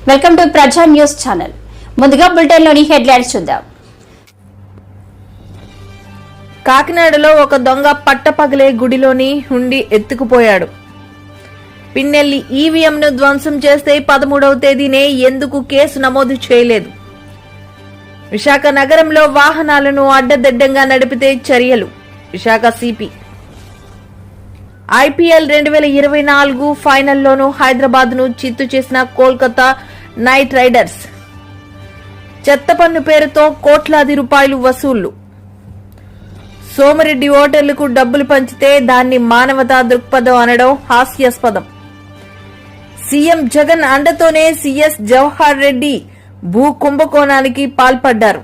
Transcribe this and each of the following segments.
Welcome to ప్రజా news channel. ముందుగా బులెటిన్లోని headlines చూద్దాం. కాకినాడలో ఒక దొంగ పట్టపగలే గుడిలోని హుండీ ఎత్తుకుపోయాడు. పిన్నెల్లి ఈవీఎంను ధ్వంసం చేస్తే 13వ తేదీనే ఎందుకు కేసు నమోదు చేయలేదు? విశాఖ నగరంలో వాహనాలను అడ్డదిడ్డంగా నడిపితే చర్యలు. విశాఖ సిపి. ఐపీఎల్ 2024 ఫైనల్లోనూ హైదరాబాద్ ను చిత్తు చేసిన కోల్కతా నైట్ రైడర్స్. చెత్త పన్ను పేరుతో కోట్లాది రూపాయలు వసూళ్లు. సోమిరెడ్డి ఓటర్లకు డబ్బులు పంచితే దాన్ని మానవతా దృక్పథం అనడం హాస్యాస్పదం. సీఎం జగన్ అండతోనే సీఎస్ జవహర్ రెడ్డి భూ కుంభకోణానికి పాల్పడ్డారు.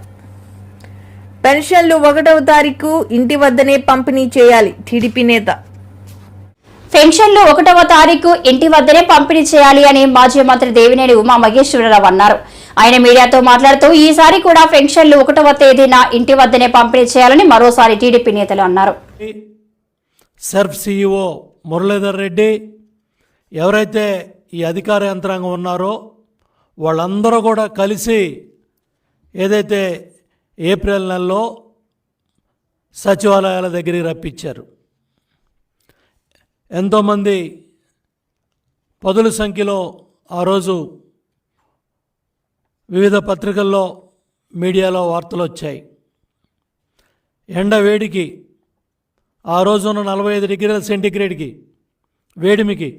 పెన్షన్లు 1వ తారీఖు ఇంటి వద్దనే పంపిణీ చేయాలి టీడీపీ నేత. పెన్షన్లు 1వ తారీఖు ఇంటి వద్దనే పంపిణీ చేయాలి అని మాజీ మంత్రి దేవినేని ఉమా మహేశ్వరరావు అన్నారు. ఆయన మీడియాతో మాట్లాడుతూ ఈసారి కూడా పెన్షన్లు 1వ తేదీన ఇంటి వద్దనే పంపిణీ చేయాలని మరోసారి టీడీపీ నేతలు అన్నారు. సర్ఫ్ సీఈఓ మురళీధర్ రెడ్డి ఎవరైతే ఈ అధికార యంత్రాంగం ఉన్నారో వాళ్ళందరూ కూడా కలిసి ఏదైతే ఏప్రిల్ నెలలో సచివాలయాల దగ్గరికి రప్పించారు. ఎంతోమంది పదుల సంఖ్యలో ఆ రోజు వివిధ పత్రికల్లో మీడియాలో వార్తలు వచ్చాయి. ఎండ వేడికి ఆ రోజున 45 డిగ్రీల సెంటీగ్రేడ్కి వేడిమికి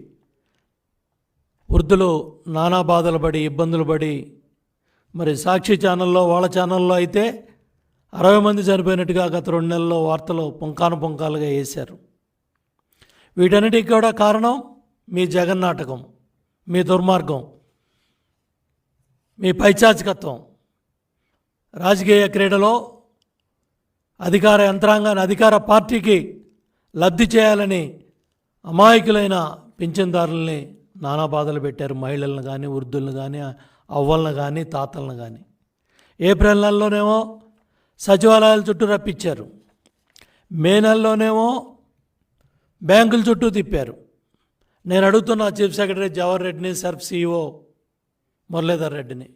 వృద్ధులు నానా బాధలు పడి ఇబ్బందులు పడి మరి సాక్షి ఛానల్లో వాళ్ళ ఛానల్లో అయితే 60 మంది చనిపోయినట్టుగా గత 2 నెలల్లో వార్తలు పుంకానుపుంకాలుగా వేశారు. వీటన్నిటికీ కూడా కారణం మీ జగన్నాటకం, మీ దుర్మార్గం, మీ పైచాచికత్వం. రాజకీయ క్రీడలో అధికార యంత్రాంగాన్ని అధికార పార్టీకి లబ్ధి చేయాలని అమాయకులైన పింఛన్దారుల్ని నానా బాధలు పెట్టారు. మహిళలను కానీ వృద్ధులను కానీ అవ్వలను కానీ తాతలను కానీ. ఏప్రిల్ నెలలోనేమో సచివాలయాల చుట్టూ రప్పించారు. మే నెలలోనేమో బ్యాంకుల చుట్టూ తిప్పారు. నేను అడుగుతున్నా చీఫ్ సెక్రటరీ జవహర్ రెడ్డిని, సర్ఫ్ సీఈఓ మురళీధర్ రెడ్డిని,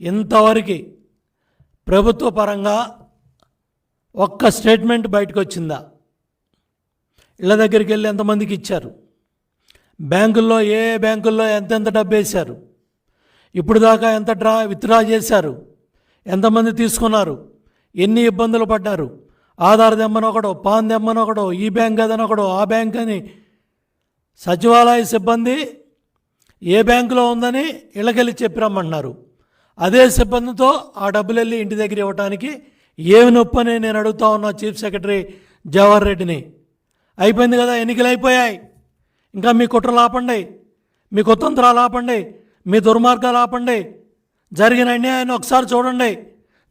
ఇంతవరకు ప్రభుత్వ పరంగా ఒక్క స్టేట్మెంట్ బయటకు వచ్చిందా? ఇళ్ళ దగ్గరికి వెళ్ళి ఎంతమందికి ఇచ్చారు? బ్యాంకుల్లో ఏ బ్యాంకుల్లో ఎంతెంత డబ్బు వేశారు? ఇప్పుడు దాకా ఎంత విత్డ్రా చేశారు? ఎంతమంది తీసుకున్నారు? ఎన్ని ఇబ్బందులు పడ్డారు? ఆధార్ దెమ్మనొకడో, పాన్ దెమ్మనొకడో, ఈ బ్యాంక్ అదనొకడో, ఆ బ్యాంక్ అని సచివాలయ సిబ్బంది ఏ బ్యాంకులో ఉందని ఇళ్ళకెళ్ళి చెప్పిరమ్మన్నారు. అదే సిబ్బందితో ఆ డబ్బులు వెళ్ళి ఇంటి దగ్గర ఇవ్వడానికి ఏమి నొప్పని నేను అడుగుతా ఉన్నా చీఫ్ సెక్రటరీ జవహర్ రెడ్డిని. అయిపోయింది కదా, ఎన్నికలు అయిపోయాయి. ఇంకా మీ కుట్రలు ఆపండి, మీ కుతంత్రాలు ఆపండి, మీ దుర్మార్గాలు ఆపండి. జరిగిన అన్యాయాన్ని ఒకసారి చూడండి,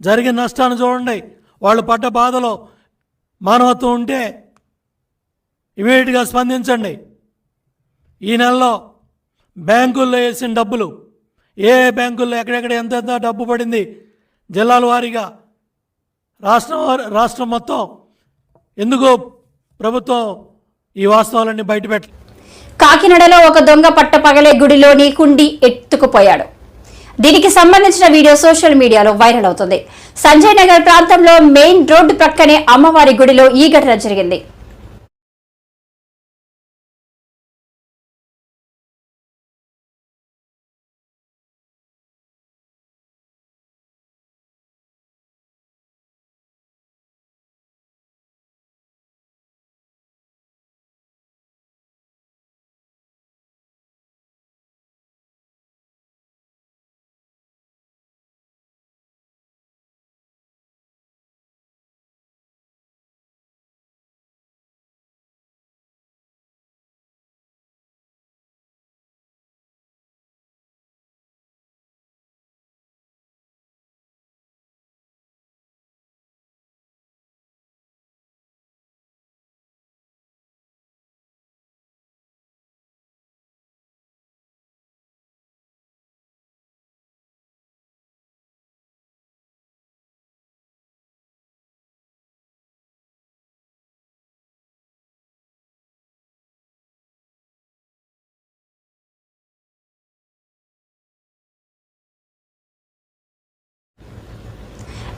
జరిగిన నష్టాన్ని చూడండి. వాళ్ళు పడ్డ బాధలో మానవత్వం ఉంటే ఇమీడియట్గా స్పందించండి. ఈ నెలలో బ్యాంకుల్లో వేసిన డబ్బులు ఏ బ్యాంకుల్లో ఎక్కడెక్కడ ఎంత డబ్బు పడింది జిల్లాల వారీగా రాష్ట్రం మొత్తం ఎందుకు ప్రభుత్వం ఈ వాస్తవాలన్నీ బయటపెట్ట. కాకినాడలో ఒక దొంగ పట్టపగలే గుడిలోని హుండీ ఎత్తుకుపోయాడు. దీనికి సంబంధించిన వీడియో సోషల్ మీడియాలో వైరల్ అవుతుంది. సంజయ్ నగర్ ప్రాంతంలో మెయిన్ రోడ్డు ప్రక్కనే అమ్మవారి గుడిలో ఈ ఘటన జరిగింది.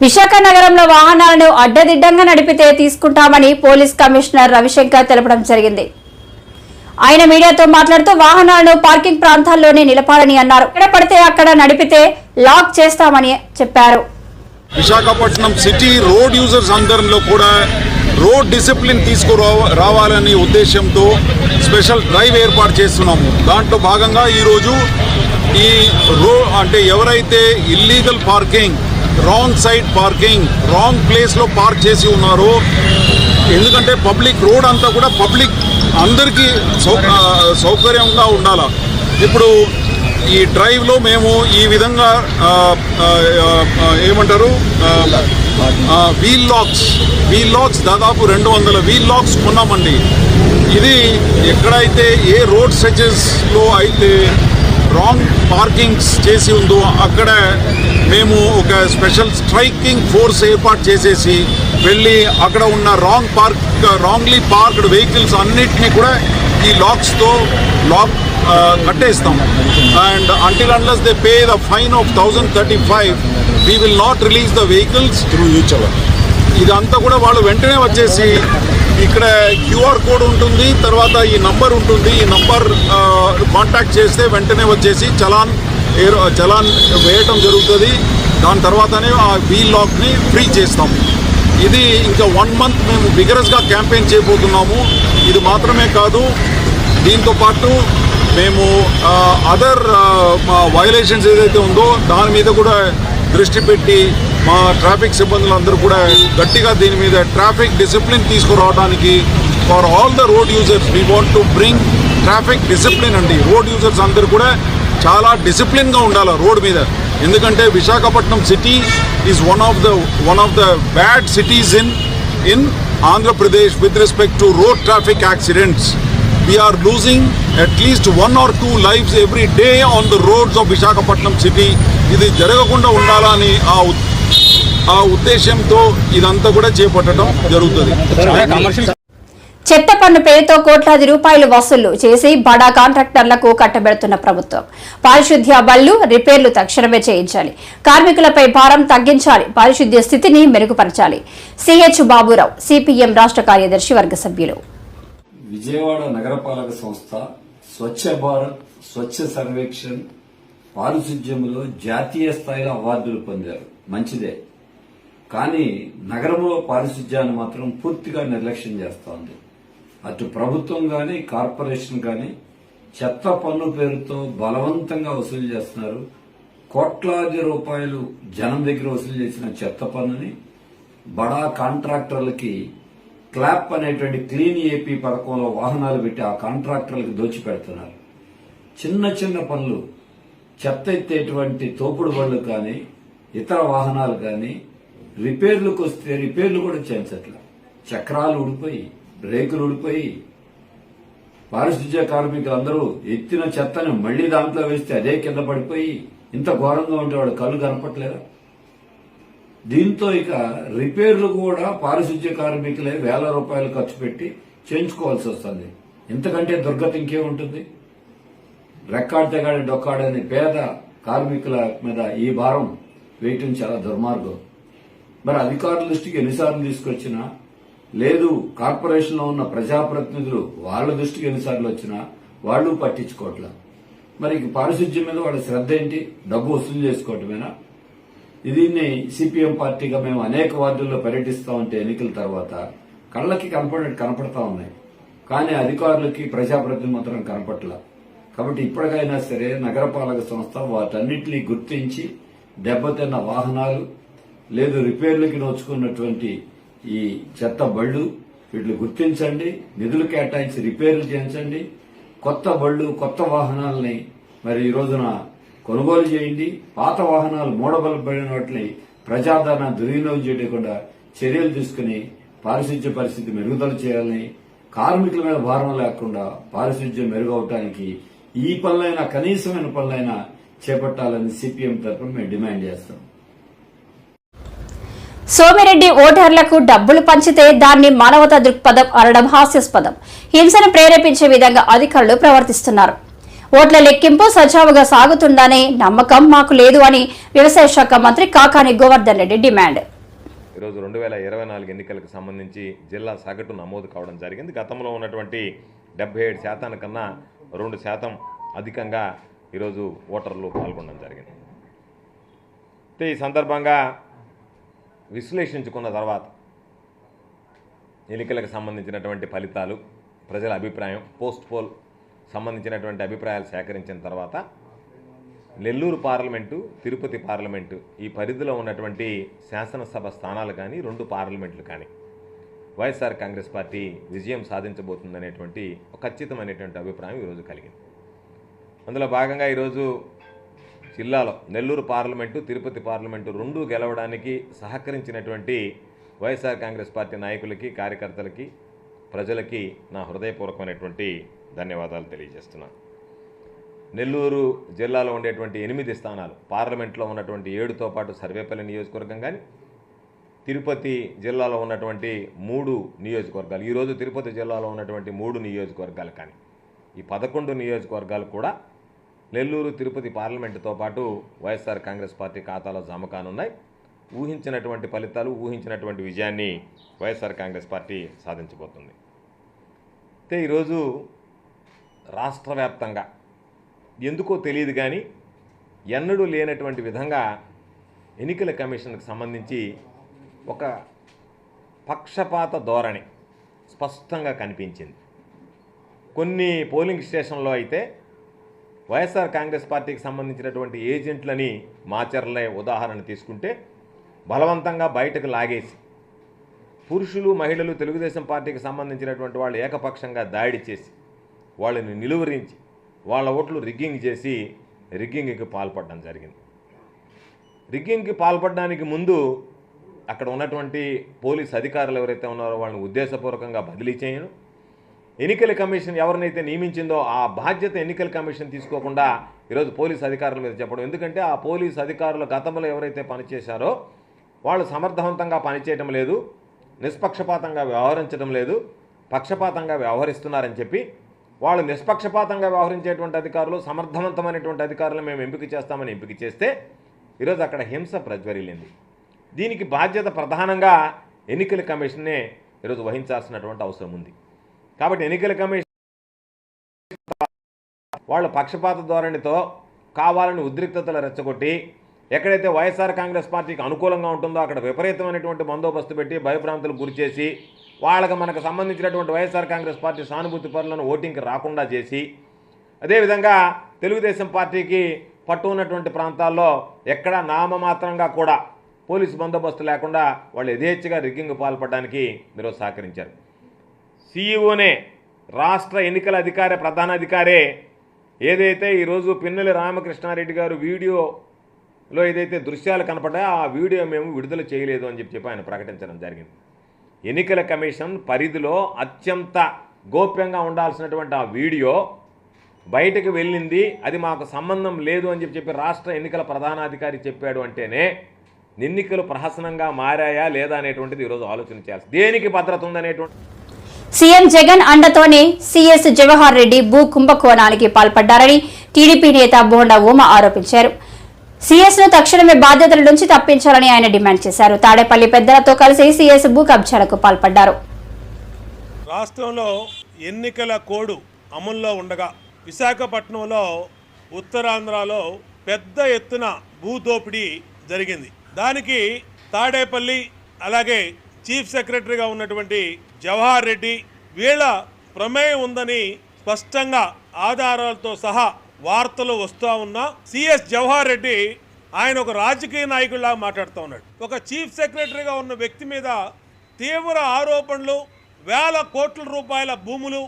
విశాఖ నగరంలో వాహనాలను అడ్డదిడ్డంగా నడిపితే తీసుకుంటామని పోలీస్ కమిషనర్ రవిశంకర్ తెలపడం జరిగింది. ఆయన మీడియాతో మాట్లాడుతూ వాహనాలను పార్కింగ్ ప్రాంతాల్లోనే నిలపాలని అన్నారు. ఎక్కడ పడితే అక్కడ నడిపితే లాక్ చేస్తామని చెప్పారు. విశాఖపట్నం సిటీ రోడ్ యూజర్స్ అందరిలో కూడా రోడ్ డిసిప్లిన్ రావాలనే ఉద్దేశంతో స్పెషల్ డ్రైవ్ ఏర్పాటు చేస్తున్నాము. దాంట్లో భాగంగా ఈరోజు ఈ అంటే ఎవరైతే illegal parking, wrong side parking, wrong ప్లేస్లో పార్క్ చేసి ఉన్నారో, ఎందుకంటే పబ్లిక్ రోడ్ అంతా కూడా పబ్లిక్ అందరికీ సౌకర్యంగా ఉండాలి. ఇప్పుడు ఈ డ్రైవ్లో మేము ఈ విధంగా ఏమంటారు వీల్ లాక్స్ దాదాపు 200 వీల్ లాక్స్ కొన్నామండి. ఇది ఎక్కడైతే ఏ రోడ్ స్ట్రెచెస్లో అయితే రాంగ్ పార్కింగ్స్ చేసి ఉందో అక్కడ మేము ఒక స్పెషల్ స్ట్రైకింగ్ ఫోర్స్ ఏర్పాటు చేసేసి వెళ్ళి అక్కడ ఉన్న రాంగ్లీ పార్క్డ్ వెహికల్స్ అన్నిటినీ కూడా ఈ లాక్స్తో కట్టేస్తాం. And until unless they pay the fine of 1035 we will not release the vehicles through each hour. ఇదంతా కూడా వాళ్ళు వెంటనే వచ్చేసి ఇక్కడ క్యూఆర్ కోడ్ ఉంటుంది, తర్వాత ఈ నంబర్ ఉంటుంది, ఈ నంబర్ కాంటాక్ట్ చేస్తే వెంటనే వచ్చేసి చలాన్ వేయటం జరుగుతుంది. దాని తర్వాతనే ఆ వీల్ లాక్ని ఫ్రీ చేస్తాం. ఇది ఇంకా 1 month మేము విగరస్గా క్యాంపెయిన్ చేయబోతున్నాము. ఇది మాత్రమే కాదు, దీంతో పాటు మేము అదర్ వయలేషన్స్ ఏదైతే ఉందో దాని మీద కూడా దృష్టి పెట్టి మా ట్రాఫిక్ సిబ్బందులందరూ కూడా గట్టిగా దీని మీద ట్రాఫిక్ డిసిప్లిన్ తీసుకురావడానికి for all the road users we want to bring traffic discipline అండి. రోడ్ యూజర్స్ అందరూ కూడా చాలా డిసిప్లిన్గా ఉండాలి రోడ్ మీద. ఎందుకంటే Visakhapatnam city is one of the bad cities in Andhra Pradesh with respect to road traffic accidents. We are losing at least 1 or 2 lives every day on the roads of Visakhapatnam city. ఇది జరగకుండా ఉండాలని ఆ ఉద్దేశంతో ఇదంతా కూడా చేపట్టడం జరుగుతుంది. చెత్త పన్ను పేరుతో కోట్లాది రూపాయలు వసూళ్లు చేసి బడా కాంట్రాక్టర్లకు కట్టబెడుతున్న ప్రభుత్వం. పారిశుద్ధ్య బళ్లు రిపేర్లు తక్షణమే చేయించాలి, కార్మికులపై భారం తగ్గించాలి, పారిశుద్ధ్య స్థితిని మెరుగుపరచాలి. సిహెచ్ బాబురావు, సిపిఎం రాష్ట్ర కార్యదర్శి వర్గ సభ్యులు. విజయవాడ నగరపాలక సంస్థ స్వచ్ఛ భారత్, స్వచ్ఛ సర్వేక్షణ్ పారిశుధ్యంలో జాతీయ స్థాయిలో అవార్డులు పొందారు. మంచిదే, కానీ నగరంలో పారిశుధ్యాన్ని మాత్రం పూర్తిగా నిర్లక్ష్యం చేస్తోంది. అటు ప్రభుత్వం గాని కార్పొరేషన్ గాని చెత్త పన్ను పేరుతో బలవంతంగా వసూలు చేస్తున్నారు. కోట్లాది రూపాయలు జనం దగ్గర వసూలు చేసిన చెత్త పన్నుని బడా కాంట్రాక్టర్లకి క్లాప్ అనేటువంటి క్లీన్ ఏపీ పథకంలో వాహనాలు పెట్టి ఆ కాంట్రాక్టర్లకు దోచిపెడుతున్నారు. చిన్న చిన్న పనులు, చెత్త ఎత్తేటువంటి తోపుడు బళ్ళు కానీ ఇతర వాహనాలు కానీ రిపేర్లకు వస్తే రిపేర్లు కూడా చేయించట్ల. చక్రాలు ఊడిపోయి, బ్రేకులు ఊడిపోయి, పారిశుధ్య కార్మికులందరూ ఎత్తిన చెత్తను మళ్లీ దాంట్లో వేస్తే అదే కింద పడిపోయి ఇంత ఘోరంగా ఉంటే వాడు కళ్ళు కనపట్లేదా? దీంతో ఇక రిపేర్లు కూడా పారిశుధ్య కార్మికులే వేల రూపాయలు ఖర్చు పెట్టి చేయించుకోవాల్సి వస్తుంది. ఇంతకంటే దుర్గతి ఇంకేముంటుంది? రెక్కాడితేగాడి డొక్కాడని పేద కార్మికుల మీద ఈ భారం వేయటం చాలా దుర్మార్గం. మరి అధికారుల దృష్టికి ఎన్నిసార్లు తీసుకొచ్చినా, లేదు కార్పొరేషన్లో ఉన్న ప్రజాప్రతినిధులు వాళ్ళ దృష్టికి ఎన్నిసార్లు వచ్చినా వాళ్ళు పట్టించుకోవట్లా. మరి పారిశుధ్యం మీద వాళ్ళ శ్రద్ధ ఏంటి? డబ్బు వసూలు చేసుకోవటమేనా? దీన్ని సిపిఎం పార్టీగా మేము అనేక వార్డుల్లో పర్యటిస్తా ఉంటే ఎన్నికల తర్వాత కళ్ళకి కనపడతా ఉన్నాయి, కానీ అధికారులకి ప్రజాప్రతినిధులు మాత్రం కనపట్ల. కాబట్టి ఇప్పటికైనా సరే నగరపాలక సంస్థ వాటన్నిటినీ గుర్తించి దెబ్బతిన్న వాహనాలు, లేదు రిపేర్లకి నోచుకున్నటువంటి ఈ చెత్త బళ్లు వీటిని గుర్తించండి, నిధులు కేటాయించి రిపేర్లు చేయించండి, కొత్త బళ్లు కొత్త వాహనాలని మరి ఈ రోజున కొనుగోలు చేయండి. పాత వాహనాలు మూడబలపడిన వాటిని ప్రజాదరణ దుర్వినియోగం చేయకుండా చర్యలు తీసుకుని పారిశుధ్య పరిస్థితి మెరుగుదల చేయాలని, కార్మికుల మీద భారం లేకుండా పారిశుధ్యం మెరుగవటానికి ఈ పనులైనా కనీసమైన పనులైనా చేపట్టాలని సిపిఎం తరఫున మేము డిమాండ్ చేస్తాం. సోమిరెడ్డి ఓటర్లకు డబ్బులు పంచితే దాన్ని మానవతా దృక్పథం అనడం హాస్యాస్పదం. హింసను ప్రేరేపించే విధంగా అధికారులు ప్రవర్తిస్తున్నారు. ఓట్ల లెక్కింపు సజావుగా సాగుతుందనే నమ్మకం మాకు లేదు అని వ్యవసాయ శాఖ మంత్రి కాకాని గోవర్ధన్ రెడ్డి డిమాండ్. ఈరోజు 2024 ఎన్నికలకు సంబంధించి జిల్లా సగటు నమోదు కావడం జరిగింది. గతంలో ఉన్నటువంటి 77% కన్నా 2% అధికంగా ఈరోజు ఓటర్లు పాల్గొనడం జరిగింది. అయితే ఈ సందర్భంగా విశ్లేషించుకున్న తర్వాత ఎన్నికలకు సంబంధించినటువంటి ఫలితాలు, ప్రజల అభిప్రాయం, పోస్ట్ పోల్ సంబంధించినటువంటి అభిప్రాయాలు సేకరించిన తర్వాత నెల్లూరు పార్లమెంటు, తిరుపతి పార్లమెంటు ఈ పరిధిలో ఉన్నటువంటి శాసనసభ స్థానాలు కానీ 2 పార్లమెంట్లు కానీ వైఎస్ఆర్ కాంగ్రెస్ పార్టీ విజయం సాధించబోతుందనేటువంటి ఒక ఖచ్చితమైనటువంటి అభిప్రాయం ఈరోజు కలిగింది. అందులో భాగంగా ఈరోజు జిల్లాలో నెల్లూరు పార్లమెంటు, తిరుపతి పార్లమెంటు 2 గెలవడానికి సహకరించినటువంటి వైఎస్ఆర్ కాంగ్రెస్ పార్టీ నాయకులకి, కార్యకర్తలకి, ప్రజలకి నా హృదయపూర్వకమైనటువంటి ధన్యవాదాలు తెలియజేస్తున్నాను. నెల్లూరు జిల్లాలో ఉండేటువంటి 8 స్థానాలు, పార్లమెంట్లో ఉన్నటువంటి 7తో పాటు సర్వేపల్లి నియోజకవర్గం కానీ, తిరుపతి జిల్లాలో ఉన్నటువంటి 3 నియోజకవర్గాలు, ఈరోజు తిరుపతి జిల్లాలో ఉన్నటువంటి 3 నియోజకవర్గాలు కానీ, ఈ 11 నియోజకవర్గాలు కూడా నెల్లూరు, తిరుపతి పార్లమెంటుతో పాటు వైఎస్ఆర్ కాంగ్రెస్ పార్టీ ఖాతాలో జమ కానున్నాయి. ఊహించినటువంటి ఫలితాలు, ఊహించినటువంటి విజయాన్ని వైఎస్ఆర్ కాంగ్రెస్ పార్టీ సాధించబోతుంది. అయితే ఈరోజు రాష్ట్ర వ్యాప్తంగా ఎందుకో తెలియదు కానీ ఎన్నడూ లేనటువంటి విధంగా ఎన్నికల కమిషన్కి సంబంధించి ఒక పక్షపాత ధోరణి స్పష్టంగా కనిపించింది. కొన్ని పోలింగ్ స్టేషన్లో అయితే వైఎస్ఆర్ కాంగ్రెస్ పార్టీకి సంబంధించినటువంటి ఏజెంట్లని మాచర్లే ఉదాహరణ తీసుకుంటే బలవంతంగా బయటకు లాగేసి పురుషులు, మహిళలు, తెలుగుదేశం పార్టీకి సంబంధించినటువంటి వాళ్ళు ఏకపక్షంగా దాడి చేసి వాళ్ళని నిలువరించి వాళ్ళ ఓట్లు రిగ్గింగ్ చేసి రిగ్గింగ్కి పాల్పడడం జరిగింది. రిగ్గింగ్కి పాల్పడడానికి ముందు అక్కడ ఉన్నటువంటి పోలీస్ అధికారులు ఎవరైతే ఉన్నారో వాళ్ళని ఉద్దేశపూర్వకంగా బదిలీ చేయను, ఎన్నికల కమిషన్ ఎవరినైతే నియమించిందో ఆ బాధ్యత ఎన్నికల కమిషన్ తీసుకోకుండా ఈరోజు పోలీస్ అధికారుల మీద చెప్పడం. ఎందుకంటే ఆ పోలీస్ అధికారులు గతంలో ఎవరైతే పనిచేశారో వాళ్ళు సమర్థవంతంగా పనిచేయడం లేదు, నిష్పక్షపాతంగా వ్యవహరించడం లేదు, పక్షపాతంగా వ్యవహరిస్తున్నారని చెప్పి వాళ్ళు నిష్పక్షపాతంగా వ్యవహరించేటువంటి అధికారులు, సమర్థవంతమైనటువంటి అధికారులను మేము ఎంపిక చేస్తామని ఎంపిక చేస్తే ఈరోజు అక్కడ హింస ప్రజ్వరిల్లింది. దీనికి బాధ్యత ప్రధానంగా ఎన్నికల కమిషన్నే ఈరోజు వహించాల్సినటువంటి అవసరం ఉంది. కాబట్టి ఎన్నికల కమిషన్ వాళ్ళు పక్షపాత ధోరణితో కావాలని ఉద్రిక్తతలు రెచ్చగొట్టి ఎక్కడైతే వైఎస్ఆర్ కాంగ్రెస్ పార్టీకి అనుకూలంగా ఉంటుందో అక్కడ విపరీతమైనటువంటి బందోబస్తు పెట్టి భయభ్రాంతులు గురి చేసి వాళ్ళకి మనకు సంబంధించినటువంటి వైఎస్ఆర్ కాంగ్రెస్ పార్టీ సానుభూతి పరులను ఓటింగ్కి రాకుండా చేసి, అదేవిధంగా తెలుగుదేశం పార్టీకి పట్టు ఉన్నటువంటి ప్రాంతాల్లో ఎక్కడా నామమాత్రంగా కూడా పోలీసు బందోబస్తు లేకుండా వాళ్ళు యథేచ్ఛగా రిగ్గింగ్ పాల్పడడానికి మీరు సహకరించారు. సీఈఓనే, రాష్ట్ర ఎన్నికల అధికారి, ప్రధానాధికారే ఏదైతే ఈరోజు పిన్నెల్లి రామకృష్ణారెడ్డి గారు వీడియోలో ఏదైతే దృశ్యాలు కనపడ్డాయో ఆ వీడియో మేము విడుదల చేయలేదు అని చెప్పి ఆయన ప్రకటించడం జరిగింది. ఎన్నికల కమిషన్ పరిధిలో అత్యంత గోప్యంగా ఉండాల్సినటువంటి ఆ వీడియో బయటకు వెళ్ళింది, అది మాకు సంబంధం లేదు అని చెప్పి రాష్ట్ర ఎన్నికల ప్రధానాధికారి చెప్పాడు అంటేనే ఎన్నికలు ప్రహసనంగా మారాయా లేదా అనేటువంటిది ఈరోజు ఆలోచన చేయాల్సి. దేనికి భద్రత ఉందనేటువంటి సీఎం జగన్ అండతోనే సీఎస్ జవహర్ రెడ్డి భూ కుంభకోణానికి పాల్పడ్డారని టీడీపీ నేత బోండా ఉమ ఆరోపించారు. సీఎస్ ను తక్షణమే బాధ్యతల నుంచి తప్పించాలని ఆయన డిమాండ్ చేశారు. తాడేపల్లి పెద్దలతో కలిసి సీఎస్ భూ కబ్జాలకు పాల్పడ్డారు. రాష్ట్రంలో ఎన్నికల కోడ్ అమల్లో ఉండగా విశాఖపట్నంలో, ఉత్తరాంధ్రలో పెద్ద ఎత్తున భూదోపిడీ జరిగింది. దానికి తాడేపల్లి అలాగే చీఫ్ సెక్రటరీగా ఉన్నటువంటి జవహర్ రెడ్డి వీళ్ళ ప్రమేయం ఉందని స్పష్టంగా ఆధారాలతో సహా వార్తలు వస్తూ ఉన్నా సిఎస్ జవహర్ రెడ్డి ఆయన ఒక రాజకీయ నాయకుడిలా మాట్లాడుతూ ఉన్నాడు. ఒక చీఫ్ సెక్రటరీగా ఉన్న వ్యక్తి మీద తీవ్ర ఆరోపణలు, వేల కోట్ల రూపాయల భూములు,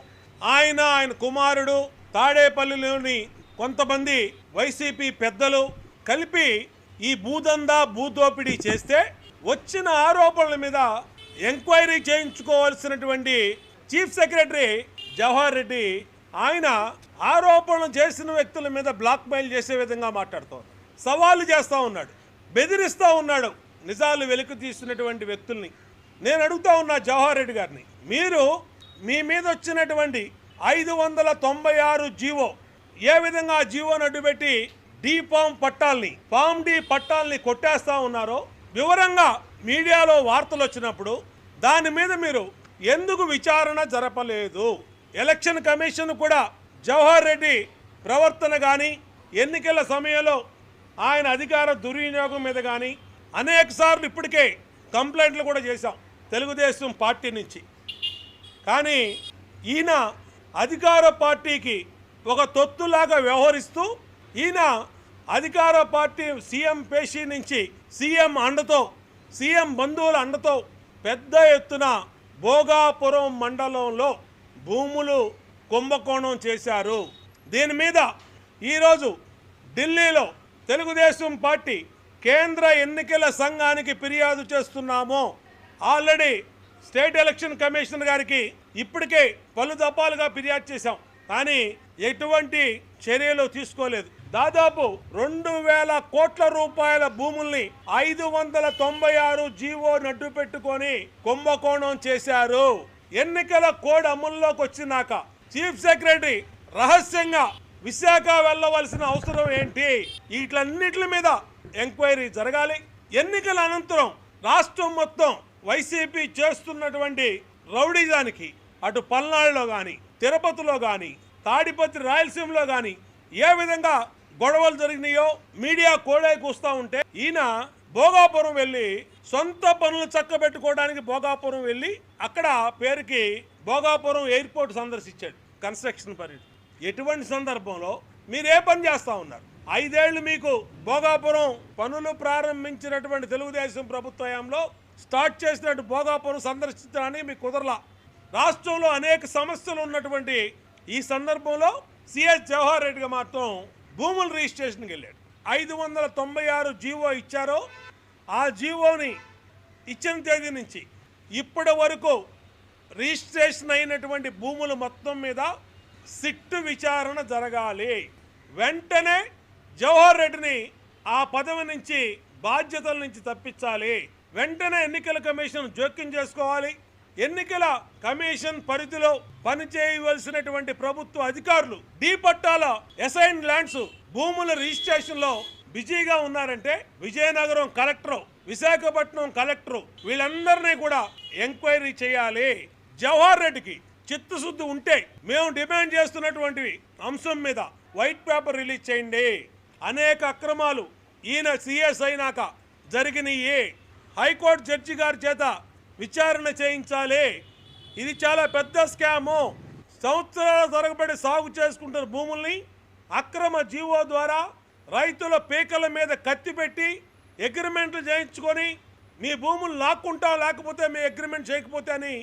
ఆయన కుమారుడు, తాడేపల్లిలోని కొంతమంది వైసీపీ పెద్దలు కలిపి ఈ భూదోపిడీ చేస్తే వచ్చిన ఆరోపణల మీద ఎంక్వైరీ చేయించుకోవాల్సినటువంటి చీఫ్ సెక్రటరీ జవహర్ రెడ్డి ఆయన ఆరోపణలు చేసిన వ్యక్తుల మీద బ్లాక్మెయిల్ చేసే విధంగా మాట్లాడుతూ ఉన్నాడు, సవాలు చేస్తూ ఉన్నాడు, బెదిరిస్తూ ఉన్నాడు నిజాలు వెలికి తీస్తున్నటువంటి వ్యక్తుల్ని. నేను అడుగుతా ఉన్నా జవహర్ రెడ్డి గారిని, మీరు మీ మీద వచ్చినటువంటి 596 జీవో ఏ విధంగా జీవోను అడ్డుపెట్టి ఫామ్ డి పట్టాల్ని కొట్టేస్తా ఉన్నారో వివరంగా మీడియాలో వార్తలు వచ్చినప్పుడు దాని మీద మీరు ఎందుకు విచారణ జరపలేదు? ఎలక్షన్ కమిషన్ కూడా జవహర్ రెడ్డి ప్రవర్తన కానీ ఎన్నికల సమయంలో ఆయన అధికార దుర్వినియోగం మీద కానీ అనేక సార్లు ఇప్పటికే కంప్లైంట్లు కూడా చేశాం తెలుగుదేశం పార్టీ నుంచి. కానీ ఈయన అధికార పార్టీకి ఒక తొత్తులాగా వ్యవహరిస్తూ ఈయన అధికార పార్టీ సీఎం పేషీ నుంచి సీఎం అండతో సీఎం బంధువుల అండతో పెద్ద ఎత్తున భోగాపురం మండలంలో భూములు కుంభకోణం చేశారు. దీని మీద ఈరోజు ఢిల్లీలో తెలుగుదేశం పార్టీ కేంద్ర ఎన్నికల సంఘానికి ఫిర్యాదు చేస్తున్నాము. ఆల్రెడీ స్టేట్ ఎలక్షన్ కమిషనర్ గారికి ఇప్పటికే పలు దఫాలుగా ఫిర్యాదు చేశాం, కానీ ఎటువంటి చర్యలు తీసుకోలేదు. దాదాపు 2000 కోట్ల రూపాయల భూముల్ని 596 జీవో నడ్డు పెట్టుకొని కుంభకోణం చేశారు. ఎన్నికల కోడ్ అమల్లోకి వచ్చినాక చీఫ్ సెక్రటరీ రహస్యంగా విశాఖ వెళ్ళవలసిన అవసరం ఏంటి? వీటన్నిటి మీద ఎంక్వైరీ జరగాలి. ఎన్నికల అనంతరం రాష్ట్రం మొత్తం వైసీపీ చేస్తున్నటువంటి రౌడీజానికి అటు పల్నాడులో కానీ తిరుపతిలో కానీ తాడిపత్రి రాయలసీమలో కానీ ఏ విధంగా గొడవలు జరిగినాయో మీడియా కోడై కూస్తూ ఉంటే ఈయన భోగాపురం వెళ్ళి సొంత పనులు చక్కబెట్టుకోవడానికి భోగాపురం వెళ్ళి అక్కడ పేరుకి భోగాపురం ఎయిర్పోర్ట్ సందర్శించాడు కన్స్ట్రక్షన్ పర్యటన. ఎటువంటి సందర్భంలో మీరు ఏ పని చేస్తూ ఉన్నారు? 5 ఏళ్లు మీకు భోగాపురం పనులు ప్రారంభించినటువంటి తెలుగుదేశం ప్రభుత్వంలో స్టార్ట్ చేసినట్టు భోగాపురం సందర్శించడానికి మీకు కుదరలా. రాష్ట్రంలో అనేక సమస్యలు ఉన్నటువంటి ఈ సందర్భంలో సిఎస్ జవహర్ రెడ్డిగా మాత్రం భూముల రిజిస్ట్రేషన్కి వెళ్ళాడు. 596 జీవో ఇచ్చారో ఆ జీవోని ఇచ్చిన తేదీ నుంచి ఇప్పటి వరకు రిజిస్ట్రేషన్ అయినటువంటి భూములు మొత్తం మీద సిట్టు విచారణ జరగాలి. వెంటనే జవహర్ రెడ్డిని ఆ పదవి నుంచి బాధ్యతల నుంచి తప్పించాలి. వెంటనే ఎన్నికల కమిషన్ జోక్యం చేసుకోవాలి. ఎన్నికల కమిషన్ పరిధిలో పనిచేయవలసినటువంటి ప్రభుత్వ అధికారులు డీ పట్టాల అసైన్ ల్యాండ్స్ భూముల రిజిస్ట్రేషన్ లో బిజీగా ఉన్నారంటే విజయనగరం కలెక్టర్, విశాఖపట్నం కలెక్టర్ వీళ్ళందరినీ కూడా ఎంక్వైరీ చేయాలి. జవహర్ రెడ్డికి చిత్తశుద్ధి ఉంటే మేము డిమాండ్ చేస్తున్నటువంటి అంశం మీద వైట్ పేపర్ రిలీజ్ చేయండి. అనేక అక్రమాలు ఈయన సిఎస్ అయినాక జరిగినాయి. హైకోర్టు జడ్జి గారి చేత విచారణ చేయించాలి. ఇది చాలా పెద్ద స్కాము. సంవత్సరాల తరబడి సాగు చేసుకుంటున్న భూముల్ని అక్రమ జీవో ద్వారా రైతుల పీకల మీద కత్తి పెట్టి అగ్రిమెంట్లు చేయించుకొని మీ భూములు లాక్కుంటాం లేకపోతే మీ అగ్రిమెంట్ చేయకపోతే అని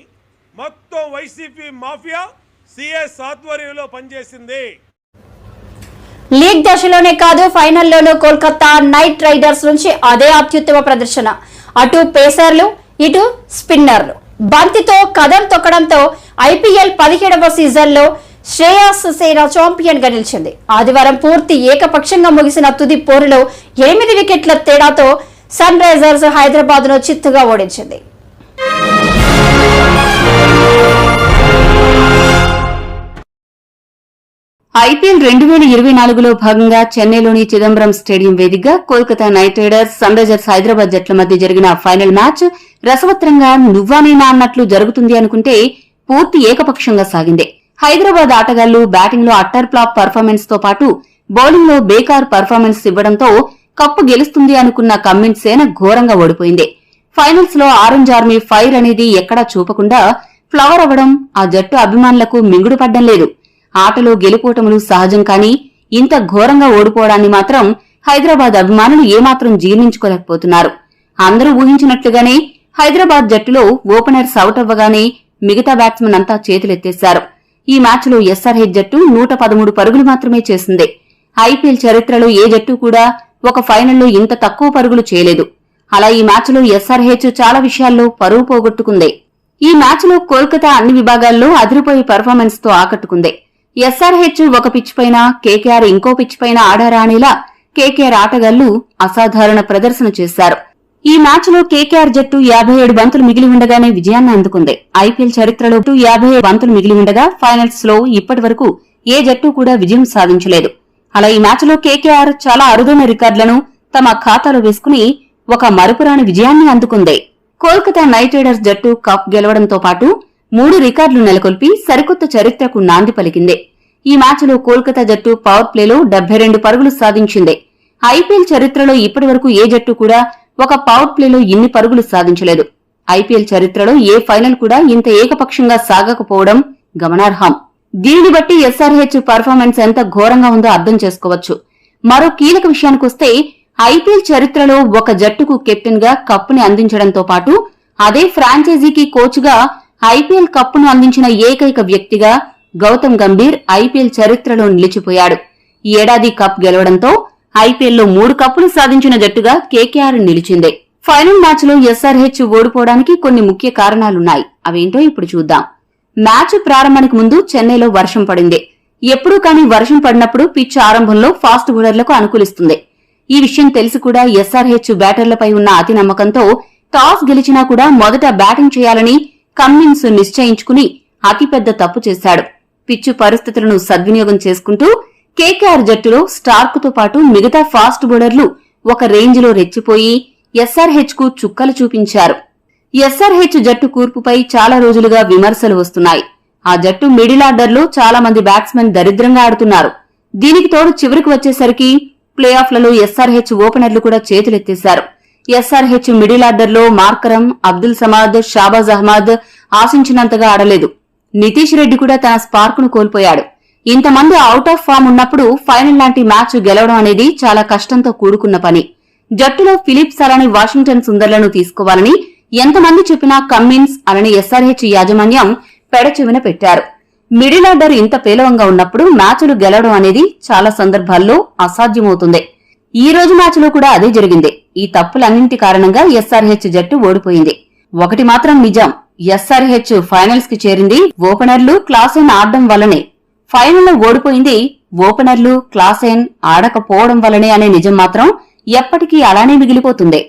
మొత్తం వైసీపీ మాఫియా సిఎస్ ఆధ్వర్యంలో పనిచేసింది. లీగ్ దశలోనే కాదు ఫైనల్లోనూ కోల్కతా నైట్ రైడర్స్ నుంచి అదే అత్యుత్తమ ప్రదర్శన. అటు పేసర్లు ఇటు స్పిన్నర్లు బంతితో కదం తొక్కడంతో ఐపీఎల్ 17వ సీజన్లో శ్రేయస్ సేన ఛాంపియన్ గా నిలిచింది. ఆదివారం పూర్తి ఏకపక్షంగా ముగిసిన తుది పోరులో 8 వికెట్ల తేడాతో సన్ రైజర్స్ హైదరాబాద్ ను చిత్తుగా ఓడించింది. ఐపీఎల్ 2024లో భాగంగా చెన్నైలోని చిదంబరం స్టేడియం వేదికగా Kolkata Knight Riders Sunrisers Hyderabad జట్ల మధ్య జరిగిన ఫైనల్ మ్యాచ్ రసవత్రంగా నువ్వానేనా అన్నట్లు జరుగుతుంది అనుకుంటే పూర్తి ఏకపక్షంగా సాగింది. హైదరాబాద్ ఆటగాళ్లు బ్యాటింగ్ లో అట్టర్ ఫ్లాప్ పర్ఫార్మెన్స్ తో పాటు బౌలింగ్ లో బేకార్ పర్ఫార్మెన్స్ ఇవ్వడంతో కప్పు గెలుస్తుంది అనుకున్న కమ్మిన్స్ సేన ఘోరంగా ఓడిపోయింది. ఫైనల్స్ లో ఆరెంజ్ ఆర్మీ ఫైర్ అనేది ఎక్కడా చూపకుండా ఫ్లవర్ అవ్వడం ఆ జట్టు అభిమానులకు మింగుడు పడ్డం లేదు. ఆటలో గెలుపోటములు సహజం కానీ ఇంత ఘోరంగా ఓడిపోవడాన్ని మాత్రం హైదరాబాద్ అభిమానులు ఏమాత్రం జీర్ణించుకోలేకపోతున్నారు. అందరూ ఊహించినట్లుగానే హైదరాబాద్ జట్టులో ఓపెనర్స్ అవుట్ అవ్వగానే మిగతా బ్యాట్స్మెన్ అంతా చేతులెత్తేశారు. ఈ మ్యాచ్లో ఎస్ఆర్హెచ్ జట్టు 113 పరుగులు మాత్రమే చేసింది. ఐపీఎల్ చరిత్రలో ఏ జట్టు కూడా ఒక ఫైనల్లో ఇంత తక్కువ పరుగులు చేయలేదు. అలా ఈ మ్యాచ్లో ఎస్ఆర్హెచ్ చాలా విషయాల్లో పరువు పోగొట్టుకుంది. ఈ మ్యాచ్లో కోల్కతా అన్ని విభాగాల్లో అదిరిపోయే పర్ఫార్మెన్స్ తో ఆకట్టుకుంది. ఎస్ఆర్హెచ్ ఒక పిచ్ పైన, కేకేఆర్ ఇంకో పిచ్ పైన ఆడారా అనేలా కేకేఆర్ ఆటగాళ్లు అసాధారణ ప్రదర్శన చేశారు. ఈ మ్యాచ్ లో కేకేఆర్ జట్టు 57 బంతులు మిగిలి ఉండగానే విజయాన్ని అందుకుంది. ఐపీఎల్ చరిత్రలో 57 బంతులు మిగిలి ఉండగా ఫైనల్స్ లో ఇప్పటి వరకు ఏ జట్టు కూడా విజయం సాధించలేదు. అలా ఈ మ్యాచ్ లో కేకేఆర్ చాలా అరుదైన రికార్డులను తమ ఖాతాలో వేసుకుని ఒక మరుపురాని విజయాన్ని అందుకుంది. కోల్కతా నైట్ రైడర్స్ జట్టు కప్ గెలవడంతో పాటు 3 రికార్డులు నెలకొల్పి సరికొత్త చరిత్రకు నాంది పలికింది. ఈ మ్యాచ్లో కోల్కతా జట్టు పవర్ ప్లేలో 72 పరుగులు సాధించింది. ఐపీఎల్ చరిత్రలో ఇప్పటివరకు ఏ జట్టు కూడా ఒక పవర్ ప్లేలో ఇన్ని పరుగులు సాధించలేదు. ఐపీఎల్ చరిత్రలో ఏ ఫైనల్ కూడా ఇంత ఏకపక్షంగా సాగకపోవడం గమనార్హం. దీనిని బట్టి ఎస్ఆర్హెచ్ పర్ఫార్మెన్స్ ఎంత ఘోరంగా ఉందో అర్థం చేసుకోవచ్చు. మరో కీలక విషయానికొస్తే ఐపీఎల్ చరిత్రలో ఒక జట్టుకు కెప్టెన్ గా కప్పుని అందించడంతో పాటు అదే ఫ్రాంచైజీకి కోచ్ గా ఐపీఎల్ కప్పును అందించిన ఏకైక వ్యక్తిగా గౌతమ్ గంభీర్ ఐపీఎల్ చరిత్రలో నిలిచిపోయాడు. ఈ ఏడాది కప్ గెలవడంతో ఐపీఎల్లో 3 కప్పులు సాధించిన జట్టుగా కేకేఆర్ నిలిచింది. ఫైనల్ మ్యాచ్ లో ఎస్ఆర్హెచ్ ఓడిపోవడానికి కొన్ని ముఖ్య కారణాలున్నాయి. అవేంటో ఇప్పుడు చూద్దాం. మ్యాచ్ ప్రారంభానికి ముందు చెన్నైలో వర్షం పడింది. ఎప్పుడూ కానీ వర్షం పడినప్పుడు పిచ్ ఆరంభంలో ఫాస్ట్ బౌలర్లకు అనుకూలిస్తుంది. ఈ విషయం తెలిసి కూడా ఎస్ఆర్హెచ్ బ్యాటర్లపై ఉన్న అతి నమ్మకంతో టాస్ గెలిచినా కూడా మొదట బ్యాటింగ్ చేయాలని కమ్మిన్స్ నిశ్చయించుకుని అతిపెద్ద తప్పు చేశాడు. పిచ్చు పరిస్థితులను సద్వినియోగం చేసుకుంటూ కేకేఆర్ జట్టులో స్టార్క్ తో పాటు మిగతా ఫాస్ట్ బౌలర్లు ఒక రేంజ్ లో రెచ్చిపోయి ఎస్ఆర్హెచ్ కు చుక్కలు చూపించారు. ఎస్ఆర్హెచ్ జట్టు కూర్పుపై చాలా రోజులుగా విమర్శలు వస్తున్నాయి. ఆ జట్టు మిడిల్ ఆర్డర్ లో చాలా మంది బ్యాట్స్మెన్ దరిద్రంగా ఆడుతున్నారు. దీనికి తోడు చివరికి వచ్చేసరికి ప్లే ఆఫ్లలో ఎస్ఆర్హెచ్ ఓపెనర్లు కూడా చేతులెత్తేశారు. ఎస్ఆర్హెచ్ మిడిల్ ఆర్డర్ లో మార్కరం, అబ్దుల్ సమాద్, షాబాజ్ అహ్మద్ ఆశించినంతగా ఆడలేదు. నితీష్ రెడ్డి కూడా తన స్పార్క్ ను కోల్పోయాడు. ఇంతమంది అవుట్ ఆఫ్ ఫామ్ ఉన్నప్పుడు ఫైనల్ లాంటి మ్యాచ్ గెలవడం అనేది చాలా కష్టంతో కూడుకున్న పని. జట్టులో ఫిలిప్స్ అలానే వాషింగ్టన్ సుందర్లను తీసుకోవాలని ఎంతమంది చెప్పినా కమ్మిన్స్ అలానే ఎస్ఆర్హెచ్ యాజమాన్యం పెడచెవిన పెట్టారు. మిడిల్ ఆర్డర్ ఇంత పేలవంగా ఉన్నప్పుడు మ్యాచ్లు గెలవడం అనేది చాలా సందర్భాల్లో అసాధ్యమవుతుంది. ఈ రోజు మ్యాచ్లో కూడా అదే జరిగింది. ఈ తప్పులన్నింటి కారణంగా ఎస్ఆర్హెచ్ జట్టు ఓడిపోయింది. ఒకటి మాత్రం నిజం, ఎస్ఆర్హెచ్ ఫైనల్స్ కి చేరింది ఓపెనర్లు క్లాసెన్ ఆడడం వల్లనే. ఫైనల్లో ఓడిపోయింది ఓపెనర్లు క్లాసెన్ ఆడకపోవడం వల్లనే అనే నిజం మాత్రం ఎప్పటికీ అలానే మిగిలిపోతుంది.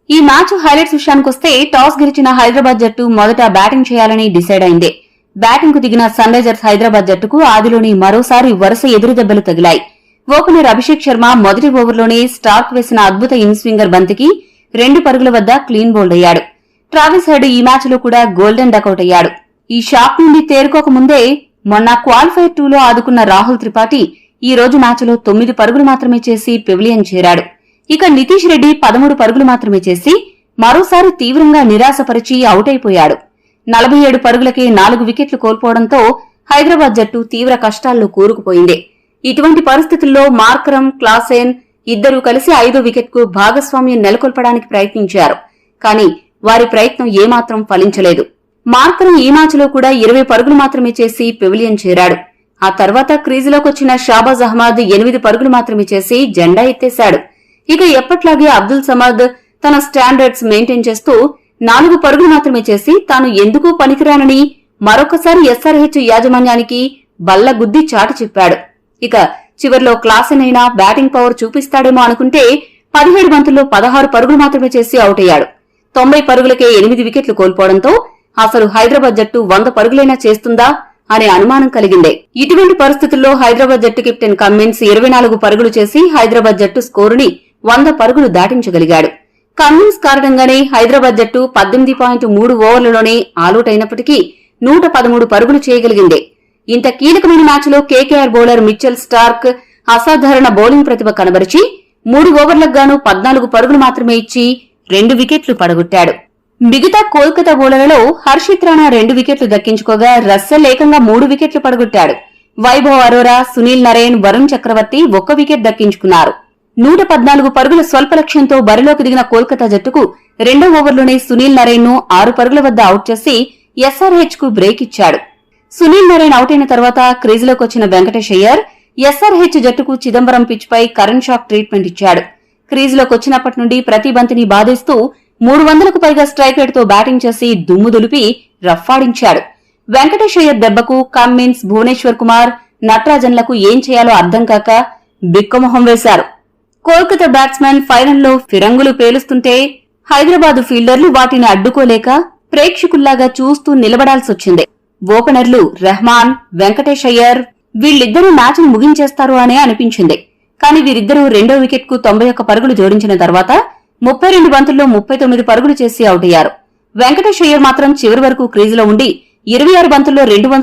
ఈ మ్యాచ్ హైలైట్స్ విషయానికొస్తే టాస్ గెలిచిన హైదరాబాద్ జట్టు మొదట బ్యాటింగ్ చేయాలని డిసైడ్ అయింది. బ్యాటింగ్ కు దిగిన సన్ రైజర్స్ హైదరాబాద్ జట్టుకు ఆదిలోని మరోసారి వరుస ఎదురుదెబ్బలు తగిలాయి. ఓపెనర్ అభిషేక్ శర్మ మొదటి ఓవర్లోనే స్టార్క్ వేసిన అద్భుత ఇన్ స్వింగర్ బంతికి 2 పరుగుల వద్ద క్లీన్ బౌల్డ్ అయ్యాడు. ట్రావిస్ హెడ్ ఈ మ్యాచ్ లో కూడా గోల్డెన్ డకౌట్ అయ్యాడు. ఈ షాక్ నుండి తేరుకోకముందే మొన్న క్వాలిఫైర్ 2లో ఆదుకున్న రాహుల్ త్రిపాఠి ఈ రోజు మ్యాచ్లో 9 పరుగులు మాత్రమే చేసి పెవిలియన్ చేరాడు. ఇక నితీష్ రెడ్డి 13 పరుగులు మాత్రమే చేసి మరోసారి తీవ్రంగా నిరాశపరిచి అవుట్ అయిపోయాడు. 47 పరుగులకే 4 వికెట్లు కోల్పోవడంతో హైదరాబాద్ జట్టు తీవ్ర కష్టాల్లో కూరుకుపోయింది. ఇటువంటి పరిస్థితుల్లో మార్కరం, క్లాసెన్ ఇద్దరూ కలిసి 5వ వికెట్కు భాగస్వామ్యం నెలకొల్పడానికి ప్రయత్నించారు. కానీ వారి ప్రయత్నం ఏమాత్రం ఫలించలేదు. మార్కరం ఈ మ్యాచ్లో కూడా 20 పరుగులు మాత్రమే చేసి పెవిలియన్ చేరాడు. ఆ తర్వాత క్రీజులోకొచ్చిన షాబాజ్ అహ్మద్ 8 పరుగులు మాత్రమే చేసి జెండా ఎత్తేశాడు. ఇక ఎప్పట్లాగే అబ్దుల్ సమాద్ తన స్టాండర్డ్స్ మెయింటైన్ చేస్తూ 4 పరుగులు మాత్రమే చేసి తాను ఎందుకు పనికిరానని మరొకసారి ఎస్ఆర్హెచ్ యాజమాన్యానికి బల్లగుద్ది చాటి చెప్పాడు. ఇక చివర్లో క్లాసెన్ అయినా బ్యాటింగ్ పవర్ చూపిస్తాడేమో అనుకుంటే 17 బంతుల్లో 16 పరుగులు మాత్రమే చేసి అవుట్ అయ్యాడు. 90 పరుగులకే 8 వికెట్లు కోల్పోవడంతో అసలు హైదరాబాద్ జట్టు 100 పరుగులైనా చేస్తుందా అనే అనుమానం కలిగిందే. ఇటువంటి పరిస్థితుల్లో హైదరాబాద్ జట్టు కెప్టెన్ కమ్మిన్స్ 24 పరుగులు చేసి హైదరాబాద్ జట్టు స్కోరుని 100 పరుగులు దాటించగలిగాడు. కమ్మిన్స్ కారణంగానే హైదరాబాద్ జట్టు 18.3 ఓవర్లలోనే ఆలౌట్ అయినప్పటికీ 113 పరుగులు చేయగలిగింది. ఇంత కీలకమైన మ్యాచ్లో కేకేఆర్ బౌలర్ మిచెల్ స్టార్క్ అసాధారణ బౌలింగ్ ప్రతిభ కనబరిచి 3 ఓవర్లకు గాను 14 పరుగులు మాత్రమే ఇచ్చి 2 వికెట్లు పడగొట్టాడు. మిగతా కోల్కతా బౌలర్లలో హర్షిత్ రాణా 2 వికెట్లు దక్కించుకోగా రస్సెల్ ఏకంగా 3 వికెట్లు పడగొట్టాడు. వైభవ్ అరోరా, సునీల్ నరేన్, వరుణ్ చక్రవర్తి 1 వికెట్ దక్కించుకున్నారు. 114 పరుగుల స్వల్ప లక్ష్యంతో బరిలోకి దిగిన కోల్కతా జట్టుకు 2వ ఓవర్లోనే సునీల్ నరేన్ ను 6 పరుగుల వద్ద అవుట్ చేసి ఎస్ఆర్హెచ్ కు బ్రేక్ ఇచ్చాడు. సునీల్ నరేన్ అవుట్ అయిన తర్వాత క్రీజులోకి వచ్చిన వెంకటేష్ అయ్యర్ ఎస్ఆర్హెచ్ జట్టుకు చిదంబరం పిచ్ పై కరెంట్ షాక్ ట్రీట్మెంట్ ఇచ్చాడు. క్రీజులోకి వచ్చినప్పటి నుండి ప్రతి బంతిని బాధేస్తూ 300కు పైగా స్ట్రైక్ రేట్ తో బ్యాటింగ్ చేసి దుమ్ము దులిపి రఫ్ఫాడించాడు. వెంకటేష్ అయ్యర్ దెబ్బకు కమ్మిన్స్, భువనేశ్వర్ కుమార్, నటరాజన్లకు ఏం చేయాలో అర్థం కాక బిక్కమొహం వేశారు. కోల్కతా బ్యాట్స్మెన్ ఫైనల్లో ఫిరంగులు పేలుస్తుంటే హైదరాబాద్ ఫీల్డర్లు వాటిని అడ్డుకోలేక ప్రేక్షకుల్లాగా చూస్తూ నిలబడాల్సొచ్చింది. ఓపెనర్లు రెహమాన్, వెంకటేష్ అయ్యర్ వీళ్ళిద్దరూ మ్యాచ్ను ముగించేస్తారు అనే అనిపించింది. కానీ వీరిద్దరూ 2వ వికెట్కు 91 పరుగులు జోడించిన తర్వాత 32 బంతుల్లో 39 పరుగులు చేసి అవుట్ అయ్యారు. వెంకటేష్ అయ్యర్ మాత్రం చివరి వరకు క్రీజులో ఉండి 26 బంతుల్లో 200